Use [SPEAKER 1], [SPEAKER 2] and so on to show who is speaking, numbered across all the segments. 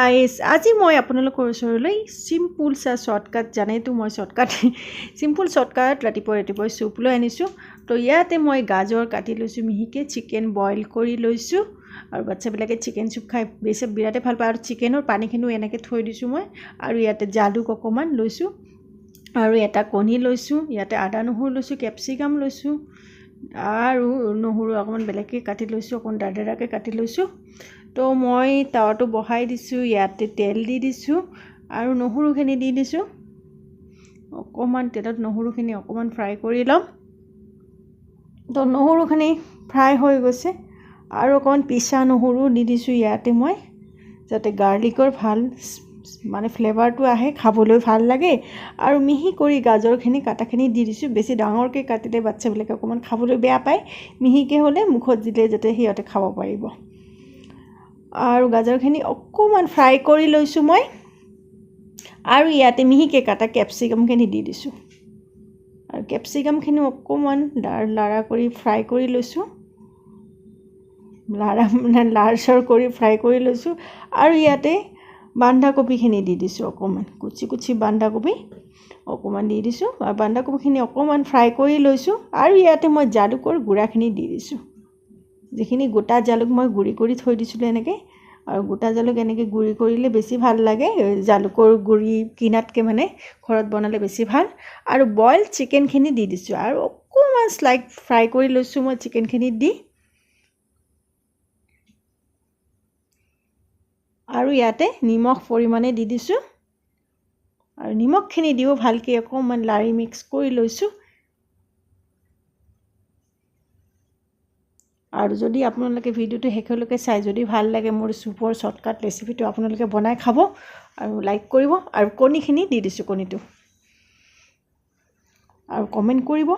[SPEAKER 1] guys আজি মই আপোনালোকৰ ওচৰলৈ চিম্পুল শ্বৰ্টকাট জানেতো মই শ্বৰ্টকাট চিম্পুল শ্বৰ্টকাট ৰাতিপুৱা চুপ লৈ আনিছোঁ তো ইয়াতে মই গাজৰ কাটি লৈছোঁ মিহিকে চিকেন বইল কৰি লৈছোঁ আৰু বাচ্চাবিলাকে চিকেন চুপ খাই বিৰাটে ভাল পায় আৰু চিকেনৰ পানীখিনিও এনেকৈ থৈ দিছোঁ মই আৰু ইয়াতে জালুক অকণমান লৈছোঁ আৰু এটা কণী লৈছোঁ ইয়াতে আদা নহৰু লৈছোঁ কেপচিকাম লৈছোঁ আৰু নহৰু অকণমান বেলেগকৈ কাটি লৈছোঁ অকণ দাদৰাকৈ কাটি লৈছোঁ তো মই তাৱাটো বহাই দিছোঁ ইয়াতে তেল দি দিছোঁ আৰু নহৰুখিনি দি দিছোঁ অকণমান তেলত নহৰুখিনি অকণমান ফ্ৰাই কৰি ল'ম তো নহৰুখিনি ফ্ৰাই হৈ গৈছে আৰু অকণমান পিছা নহৰু দি দিছোঁ ইয়াতে মই যাতে গাৰ্লিকৰ ভাল মানে ফ্লেভাৰটো আহে খাবলৈ ভাল লাগে আৰু মিহি কৰি গাজৰখিনি কাটাখিনি দি দিছোঁ বেছি ডাঙৰকৈ কাটিলে বাচ্চাবিলাকে অকণমান খাবলৈ বেয়া পায় মিহিকৈ হ'লে মুখত দিলে যাতে সিহঁতে খাব পাৰিব আৰু গাজৰখিনি অকণমান ফ্ৰাই কৰি লৈছোঁ মই আৰু ইয়াতে মিহিকৈ কাটা কেপচিকামখিনি দি দিছোঁ আৰু কেপচিকামখিনি অকণমান লাৰা কৰি ফ্ৰাই কৰি লৈছোঁ লাৰচৰ কৰি ফ্ৰাই কৰি লৈছোঁ আৰু ইয়াতে বন্ধাকবিখিনি দি দিছোঁ অকণমান কুচি বন্ধাকবি অকণমান দি দিছোঁ আৰু বন্ধাকবিখিনি অকণমান ফ্ৰাই কৰি লৈছোঁ আৰু ইয়াতে মই জালুকৰ গুড়াখিনি দি দিছোঁ যিখিনি গোটা জালুক মই গুড়ি কৰি থৈ দিছিলোঁ এনেকৈ আৰু গোটা জালুক এনেকৈ গুড়ি কৰিলে বেছি ভাল লাগে জালুকৰ গুড়ি কিনাতকৈ মানে ঘৰত বনালে বেছি ভাল আৰু বইল চিকেনখিনি দি দিছোঁ আৰু অকণমান স্লাইড ফ্ৰাই কৰি লৈছোঁ মই চিকেনখিনি দি আৰু ইয়াতে নিমখ পৰিমাণে দি দিছোঁ আৰু নিমখখিনি দিও ভালকৈ অকণমান লাৰি মিক্স কৰি লৈছোঁ আৰু যদি আপোনালোকে ভিডিঅ'টো শেষলৈকে চাই যদি ভাল লাগে মোৰ চুপৰ শ্বৰ্টকাট ৰেচিপিটো আপোনালোকে বনাই খাব আৰু লাইক কৰিব আৰু কণীখিনি দি দিছোঁ কণীটো আৰু কমেণ্ট কৰিব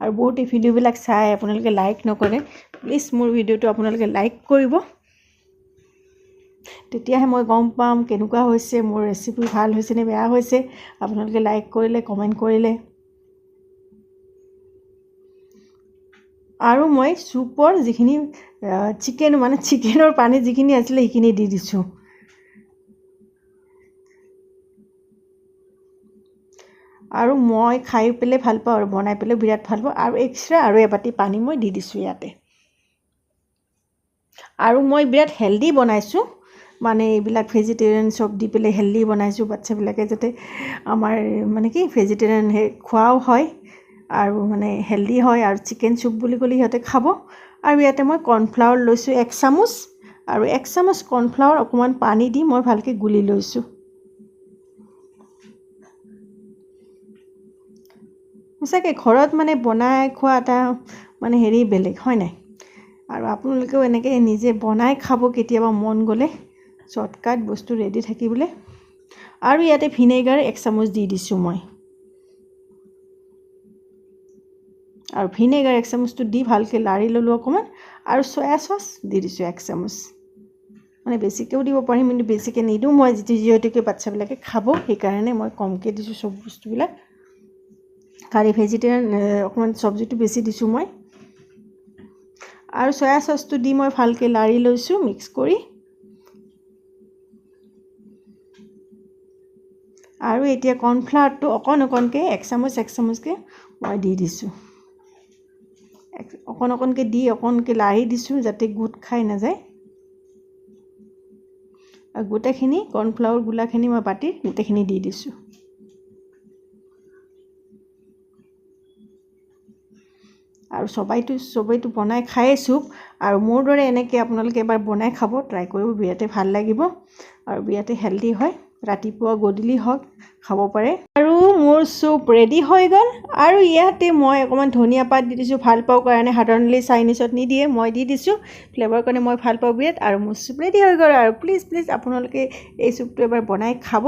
[SPEAKER 1] আৰু বহুতে ভিডিঅ'বিলাক চাই আপোনালোকে লাইক নকৰে প্লিজ মোৰ ভিডিঅ'টো আপোনালোকে লাইক কৰিব তেতিয়াহে মই গম পাম কেনেকুৱা হৈছে মোৰ ৰেচিপি ভাল হৈছে নে বেয়া হৈছে আপোনালোকে লাইক কৰিলে কমেণ্ট কৰিলে আৰু মই চুপৰ যিখিনি চিকেনৰ পানী যিখিনি আছিলে সেইখিনি দি দিছোঁ আৰু মই খাই পেলাই ভাল পাওঁ আৰু বনাই পেলাই বিৰাট ভাল পাওঁ আৰু এক্সট্ৰা আৰু এবাটি পানী মই দি দিছোঁ ইয়াতে আৰু মই বিৰাট হেল্ডি বনাইছোঁ মানে এইবিলাক ভেজিটেৰিয়ান চব দি পেলাই হেল্ডি বনাইছোঁ বাচ্চাবিলাকে যাতে আমাৰ মানে কি ভেজিটেৰিয়ান খোৱাও হয় আৰু মানে হেল্ডি হয় আৰু চিকেন চুপ বুলি ক'লে সিহঁতে খাব আৰু ইয়াতে মই কৰ্ণফ্লাৱাৰ লৈছোঁ 1 চামুচ আৰু 1 চামুচ কৰ্ণফ্লাৱাৰ অকণমান পানী দি মই ভালকৈ গুলি লৈছোঁ সঁচাকৈ ঘৰত মানে বনাই খোৱা এটা মানে বেলেগ হয় নাই আৰু আপোনালোকেও এনেকৈ নিজে বনাই খাব কেতিয়াবা মন গ'লে শ্বৰ্টকাট বস্তু ৰেডি থাকিবলৈ আৰু ইয়াতে ভিনেগাৰ 1 চামুচ দি দিছোঁ মই আৰু ভিনেগাৰ 1 চামুচটো দি ভালকৈ লাৰি ল'লোঁ অকণমান আৰু চয়া চচ দি দিছোঁ 1 চামুচ মানে বেছিকৈও দিব পাৰিম কিন্তু বেছিকৈ নিদিওঁ মই যিহেতুকে বাচ্চাবিলাকে খাব সেইকাৰণে মই কমকৈ দিছোঁ চব বস্তুবিলাক কাৰি ভেজিটেৰিয়ান অকণমান চব্জিটো বেছি দিছোঁ মই আৰু চয়া চচটো দি মই ভালকৈ লাৰি লৈছোঁ মিক্স কৰি আৰু এতিয়া কৰ্ণফ্লাৱাৰটো অকণকৈ 1 চামুচকৈ মই দি দিছোঁ অকণকৈ দি অকণকৈ লাৰি দিছোঁ যাতে গোট খাই নাযায় আৰু গোটেইখিনি কৰ্ণফ্লাৱাৰ গুলাখিনি মই বাটিত গোটেইখিনি দি দিছোঁ আৰু চবেইটো বনাই খায়ে চুপ আৰু মোৰ দৰে এনেকৈ আপোনালোকে এবাৰ বনাই খাব ট্ৰাই কৰিব বিৰাটে ভাল লাগিব আৰু বিৰাটে হেল্ডি হয় ৰাতিপুৱা গধূলি হওক খাব পাৰে আৰু মোৰ চুপ ৰেডি হৈ গ'ল আৰু ইয়াতে মই অকণমান ধনিয়া পাত দি দিছোঁ ভাল পাওঁ কাৰণে সাধাৰণতে চাইনিজত নিদিয়ে মই দি দিছোঁ ফ্লেভাৰ কাৰণে মই ভাল পাওঁ বিৰাট আৰু মোৰ চুপ ৰেডি হৈ গ'ল আৰু প্লিজ আপোনালোকে এই চুপটো এবাৰ বনাই খাব